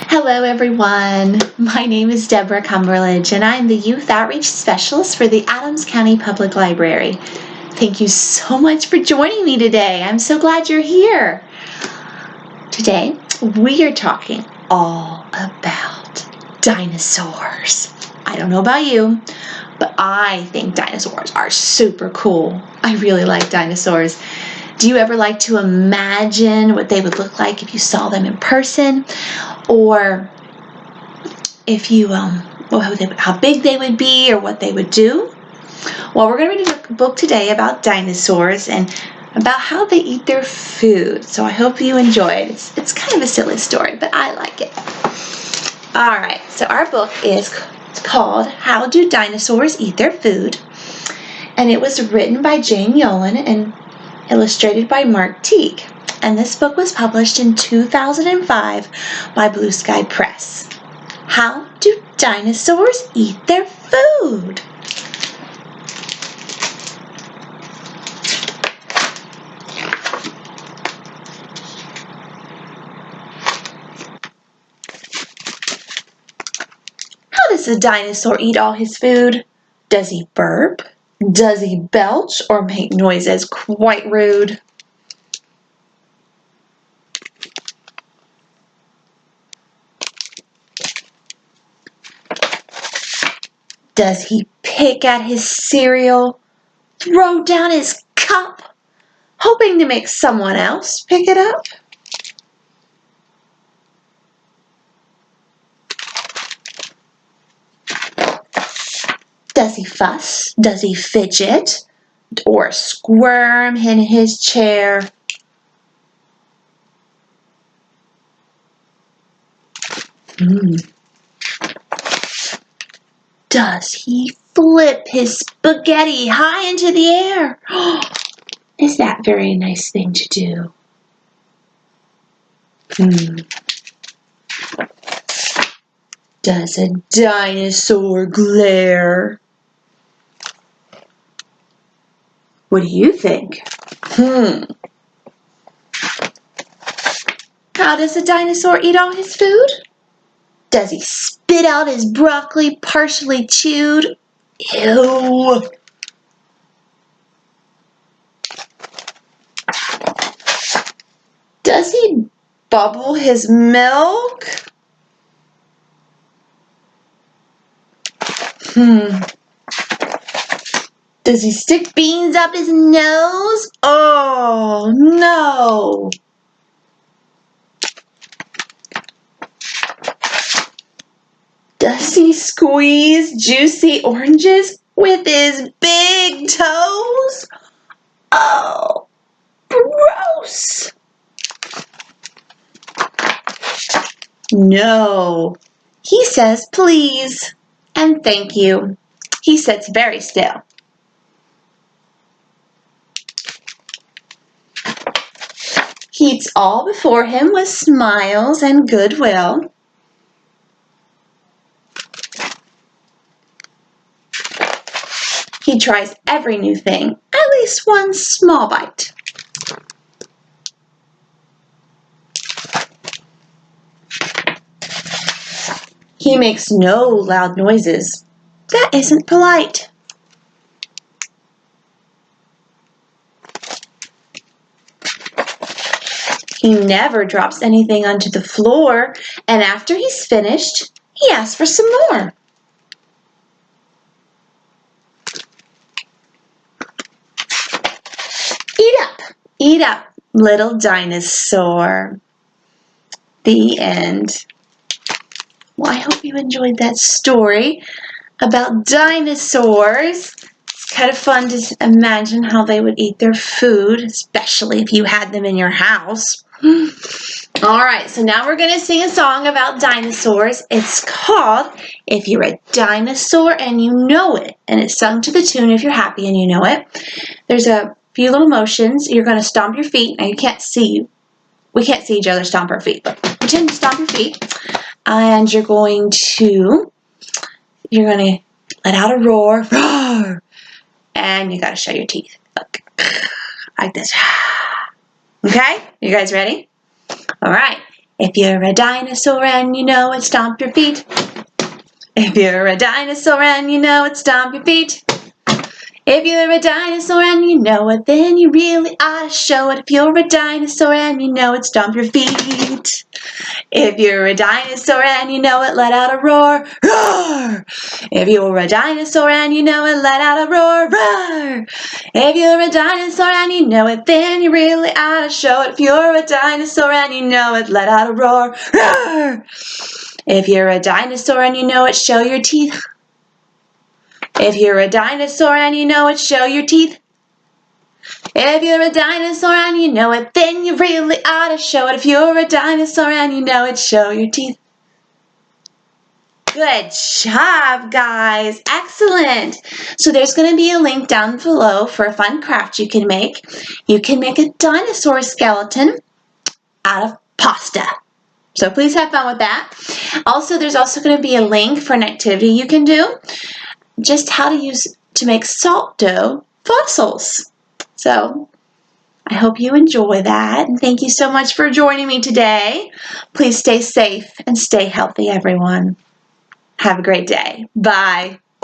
Hello everyone, my name is Deborah Cumberledge and I'm the Youth Outreach Specialist for the Adams County Public Library. Thank you so much for joining me today. I'm so glad you're here. Today we are talking all about dinosaurs. I don't know about you, but I think dinosaurs are super cool. I really like dinosaurs. Do you ever like to imagine what they would look like if you saw them in person? Or if you, how big they would be or what they would do? Well, we're going to read a book today about dinosaurs and about how they eat their food. So I hope you enjoy it. It's kind of a silly story, but I like it. All right, so our book is called How Do Dinosaurs Eat Their Food? And it was written by Jane Yolen and illustrated by Mark Teague. And this book was published in 2005 by Blue Sky Press. How do dinosaurs eat their food? How does a dinosaur eat all his food? Does he burp? Does he belch or make noises quite rude? Does he pick at his cereal, throw down his cup, hoping to make someone else pick it up? Does he fuss? Does he fidget? Or squirm in his chair? Does he flip his spaghetti high into the air? Is that a very nice thing to do? Does a dinosaur glare? What do you think? How does a dinosaur eat all his food? Does he spit out his broccoli partially chewed? Ew! Does he bubble his milk? Does he stick beans up his nose? Oh, no! Does he squeeze juicy oranges with his big toes? Oh, gross! No. He says please and thank you. He sits very still. He eats all before him with smiles and goodwill. He tries every new thing, at least one small bite. He makes no loud noises. That isn't polite. He never drops anything onto the floor, and after he's finished, he asks for some more. Eat up, little dinosaur. The end. Well, I hope you enjoyed that story about dinosaurs. It's kind of fun to imagine how they would eat their food, especially if you had them in your house. All right, so now we're going to sing a song about dinosaurs. It's called If You're a Dinosaur and You Know It, and it's sung to the tune If You're Happy and You Know It. There's a few little motions. You're going to stomp your feet. Now you can't see. We can't see each other stomp our feet, but pretend to stomp your feet. And you're going to let out a roar. Roar! And you got to show your teeth. Like this. Okay? You guys ready? All right. If you're a dinosaur and you know it, stomp your feet. If you're a dinosaur and you know it, stomp your feet. If you're a dinosaur and you know it, then you really ought to show it. If you're a dinosaur and you know it, stomp your feet. If you're a dinosaur and you know it, let out a roar, roar. If you're a dinosaur and you know it, let out a roar, roar. If you're a dinosaur and you know it, then you really ought to show it. If you're a dinosaur and you know it, let out a roar, roar. If you're a dinosaur and you know it, show your teeth. If you're a dinosaur and you know it, show your teeth. If you're a dinosaur and you know it, then you really ought to show it. If you're a dinosaur and you know it, show your teeth. Good job, guys. Excellent. So there's going to be a link down below for a fun craft you can make. You can make a dinosaur skeleton out of pasta. So please have fun with that. Also, there's also going to be a link for an activity you can do. Just how to make salt dough fossils. So I hope you enjoy that, and thank you so much for joining me today. Please stay safe and stay healthy, everyone. Have a great day. Bye.